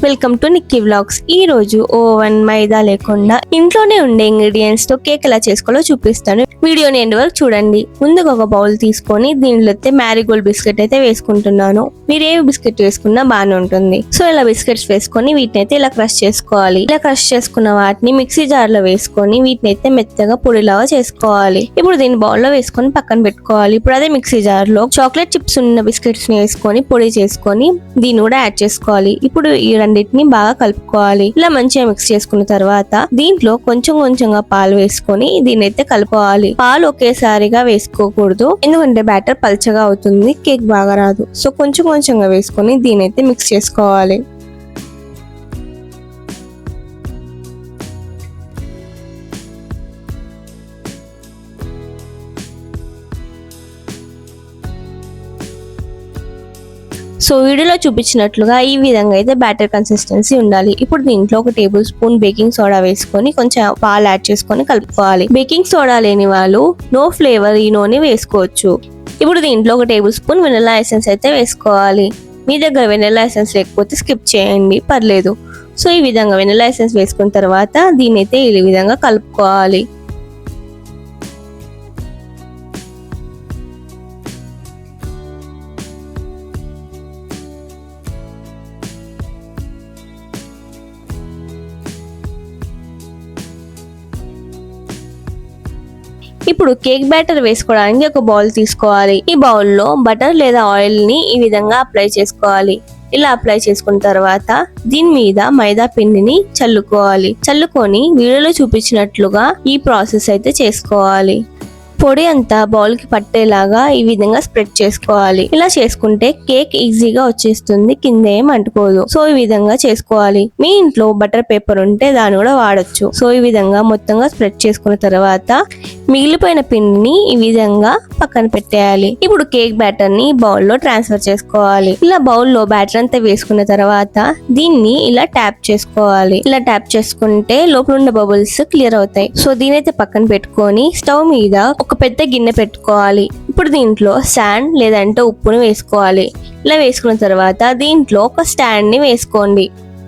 Welcome to Nikki vlogs. ఈ రోజు oven మైదా లేకుండా ఇంట్లోనే ఉండే ఇంగ్రీడియంట్స్ తో కేక్ ఎలా చేసుకోవాలో చూపిస్తాను. వీడియోని ఎండ్ వరకు చూడండి. ముందుగా ఒక బౌల్ తీసుకొని దీనిలో అయితే మ్యారీగోల్డ్ బిస్కెట్ అయితే వేసుకుంటున్నాను. మీరు ఏ బిస్కెట్ వేసుకున్నా బాగానే ఉంటుంది. సో ఇలా బిస్కెట్స్ వేసుకొని వీటిని అయితే ఇలా క్రష్ చేసుకోవాలి. ఇలా క్రష్ చేసుకున్న వాటిని మిక్సీ జార్ లో వేసుకొని వీటిని అయితే మెత్తగా పొడిలాగా చేసుకోవాలి. ఇప్పుడు దీన్ని బౌల్ లో వేసుకొని పక్కన పెట్టుకోవాలి. ఇప్పుడు అదే మిక్సీ జార్ లో చాక్లెట్ చిప్స్ ఉన్న బిస్కెట్స్ ని వేసుకొని పొడి చేసుకొని దీన్ని కూడా యాడ్ చేసుకోవాలి. ఇప్పుడు ఈ రెండింటిని బాగా కలుపుకోవాలి. ఇలా మంచిగా మిక్స్ చేసుకున్న తర్వాత దీంట్లో కొంచెం కొంచెంగా పాలు వేసుకొని దీన్ని అయితే కలుపుకోవాలి. పాలు ఒకేసారిగా వేసుకోకూడదు, ఎందుకంటే బ్యాటర్ పల్చగా అవుతుంది, కేక్ బాగా రాదు. సో కొంచెం కొంచెంగా వేసుకొని దీన్ని అయితే మిక్స్ చేసుకోవాలి. సో వీడియోలో చూపించినట్లుగా ఈ విధంగా అయితే బ్యాటర్ కన్సిస్టెన్సీ ఉండాలి. ఇప్పుడు దీంట్లో ఒక టేబుల్ స్పూన్ బేకింగ్ సోడా వేసుకొని కొంచెం పాలు యాడ్ చేసుకొని కలుపుకోవాలి. బేకింగ్ సోడా లేని వాళ్ళు నో ఫ్లేవర్ ఈనోని వేసుకోవచ్చు. ఇప్పుడు దీంట్లో ఒక టేబుల్ స్పూన్ వెనిల్లా ఎసెన్స్ అయితే వేసుకోవాలి. మీ దగ్గర వెనిల్లా ఎసెన్స్ లేకపోతే స్కిప్ చేయండి, పర్లేదు. సో ఈ విధంగా వెనిల్లా ఎసెన్స్ వేసుకున్న తర్వాత దీన్ని అయితే ఈ విధంగా కలుపుకోవాలి. ఇప్పుడు కేక్ బ్యాటర్ వేసుకోవడానికి ఒక బౌల్ తీసుకోవాలి. ఈ బౌల్లో బటర్ లేదా ఆయిల్ ని ఈ విధంగా అప్లై చేసుకోవాలి. ఇలా అప్లై చేసుకున్న తర్వాత దీని మీద మైదా పిండిని చల్లుకొని వీడియోలో చూపించినట్లుగా ఈ ప్రాసెస్ అయితే చేసుకోవాలి. పొడి అంతా బౌల్ కి పట్టేలాగా ఈ విధంగా స్ప్రెడ్ చేసుకోవాలి. ఇలా చేసుకుంటే కేక్ ఈజీగా వచ్చేస్తుంది, కింద ఏం అంటుకోదు. సో ఈ విధంగా చేసుకోవాలి. మీ ఇంట్లో బటర్ పేపర్ ఉంటే దాన్ని కూడా వాడచ్చు. సో ఈ విధంగా మొత్తంగా స్ప్రెడ్ చేసుకున్న తర్వాత మిగిలిపోయిన పిండిని ఈ విధంగా పక్కన పెట్టేయాలి. ఇప్పుడు కేక్ బ్యాటర్ ని బౌల్లో ట్రాన్స్ఫర్ చేసుకోవాలి. ఇలా బౌల్లో బ్యాటర్ అంతా వేసుకున్న తర్వాత దీన్ని ఇలా ట్యాప్ చేసుకోవాలి. ఇలా ట్యాప్ చేసుకుంటే లోపల ఉన్న బబుల్స్ క్లియర్ అవుతాయి. సో దీనైతే పక్కన పెట్టుకొని స్టవ్ మీద ఒక పెద్ద గిన్నె పెట్టుకోవాలి. ఇప్పుడు దీంట్లో శాండ్ లేదంటే ఉప్పుని వేసుకోవాలి. ఇలా వేసుకున్న తర్వాత దీంట్లో ఒక స్టాండ్ ని వేసుకోండి.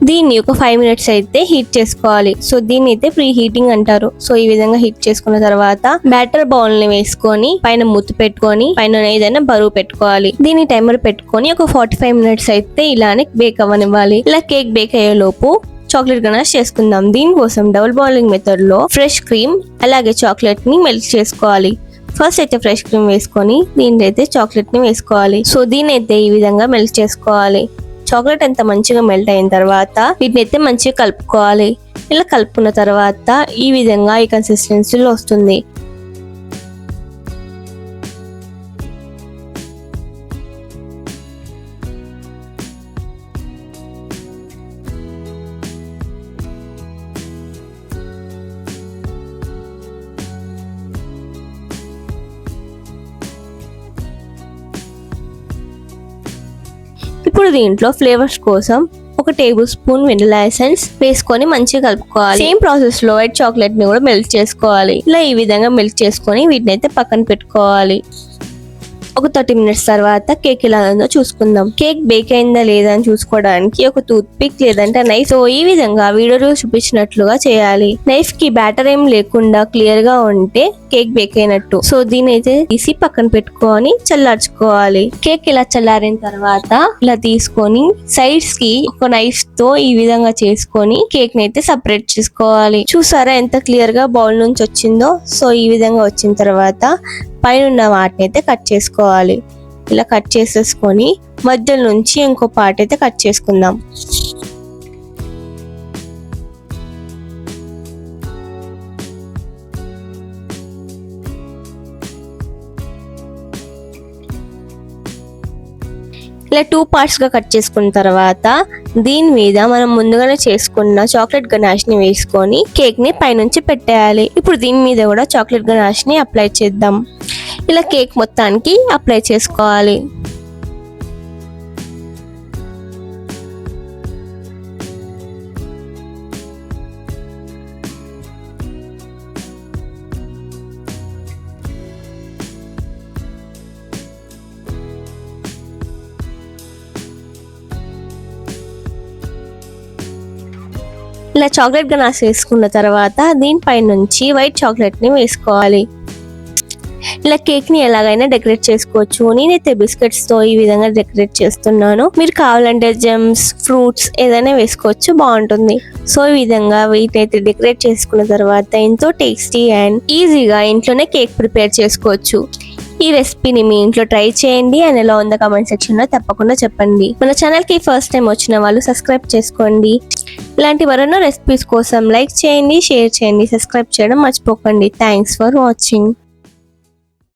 దీన్ని ఒక 5 మినిట్స్ అయితే హీట్ చేసుకోవాలి. సో దీన్ని అయితే ప్రీ హీటింగ్ అంటారు. సో ఈ విధంగా హీట్ చేసుకున్న తర్వాత బ్యాటర్ బౌల్ ని వేసుకొని పైన మూత పెట్టుకొని పైన ఏదైనా బరువు పెట్టుకోవాలి. దీన్ని టైమర్ పెట్టుకొని ఒక 45 మినిట్స్ అయితే ఇలానే బేక్ అవ్వనివ్వాలి. ఇలా కేక్ బేక్ అయ్యే లోపు చాక్లెట్ గనాష్ చేసుకుందాం. దీనికోసం డబుల్ బాయిలింగ్ మెథడ్ లో ఫ్రెష్ క్రీమ్ అలాగే చాక్లెట్ ని మెల్ట్ చేసుకోవాలి. ఫస్ట్ అయితే ఫ్రెష్ క్రీమ్ వేసుకొని దీని అయితే చాక్లెట్ ని వేసుకోవాలి. సో దీని అయితే ఈ విధంగా మెల్ట్ చేసుకోవాలి. చాక్లెట్ అంతా మంచిగా మెల్ట్ అయిన తర్వాత వీటిని అయితే మంచిగా కలుపుకోవాలి. ఇలా కలుపుకున్న తర్వాత ఈ విధంగా ఈ కన్సిస్టెన్సీలో వస్తుంది. ఇప్పుడు దీంట్లో ఫ్లేవర్స్ కోసం ఒక టేబుల్ స్పూన్ వెనిల్లా ఎసెన్స్ వేసుకొని మంచిగా కలుపుకోవాలి. సేమ్ ప్రాసెస్ లో వైట్ చాక్లెట్ ని కూడా మెల్ట్ చేసుకోవాలి. ఇలా ఈ విధంగా మెల్ట్ చేసుకొని వీటిని అయితే పక్కన పెట్టుకోవాలి. ఒక 30 మినిట్స్ తర్వాత కేక్ ఎలా ఉందో చూసుకుందాం. కేక్ బేక్ అయిందా లేదా అని చూసుకోవడానికి ఒక టూత్ పిక్ లేదంటే నైఫ్ సో ఈ విధంగా వీడియోలో చూపించినట్లుగా చేయాలి. నైఫ్ కి బ్యాటర్ ఏం లేకుండా క్లియర్ గా ఉంటే కేక్ బేక్ అయినట్టు. సో దీని అయితే తీసి పక్కన పెట్టుకొని చల్లార్చుకోవాలి. కేక్ ఇలా చల్లారిన తర్వాత ఇలా తీసుకొని సైడ్స్ కి ఒక నైఫ్ తో ఈ విధంగా చేసుకొని కేక్ ని అయితే సపరేట్ చేసుకోవాలి. చూసారా ఎంత క్లియర్ గా బౌల్ నుంచి వచ్చిందో. సో ఈ విధంగా వచ్చిన తర్వాత పైన ఉన్న వాటిని అయితే కట్ చేసుకోవాలి. ఇలా కట్ చేసేసుకొని మధ్యలో నుంచి ఇంకో పార్ట్ అయితే కట్ చేసుకుందాం. ఇలా 2 పార్ట్స్ గా కట్ చేసుకున్న తర్వాత దీని మీద మనం ముందుగానే చేసుకున్న చాక్లెట్ గనాష్ ని వేసుకొని కేక్ ని పైనుంచి పెట్టేయాలి. ఇప్పుడు దీని మీద కూడా చాక్లెట్ గనాష్ ని అప్లై చేద్దాం. ఇలా కేక్ మొత్తానికి అప్లై చేసుకోవాలి. ఇలా చాక్లెట్ గనాస్ వేసుకున్న తర్వాత దీనిపై నుంచి వైట్ చాక్లెట్ ని వేసుకోవాలి. ఇలా కేక్ ని ఎలాగైనా డెకరేట్ చేసుకోవచ్చు. నేనైతే బిస్కెట్స్ తో ఈ విధంగా డెకరేట్ చేస్తున్నాను. మీరు కావాలంటే జెమ్స్, ఫ్రూట్స్ ఏదైనా వేసుకోవచ్చు, బాగుంటుంది. సో ఈ విధంగా వీటినైతే డెకరేట్ చేసుకున్న తర్వాత ఎంతో టేస్టీ అండ్ ఈజీగా ఇంట్లోనే కేక్ ప్రిపేర్ చేసుకోవచ్చు. ఈ రెసిపీని మీ ఇంట్లో ట్రై చేయండి అండ్ ఎలా ఉందో కామెంట్ సెక్షన్ లో తప్పకుండా చెప్పండి. మన ఛానల్ కి ఫస్ట్ టైం వచ్చిన వాళ్ళు సబ్స్క్రైబ్ చేసుకోండి. ఇలాంటి మరెన్నో రెసిపీస్ కోసం లైక్ చేయండి, షేర్ చేయండి, సబ్స్క్రైబ్ చేయడం మర్చిపోకండి. Thanks for watching.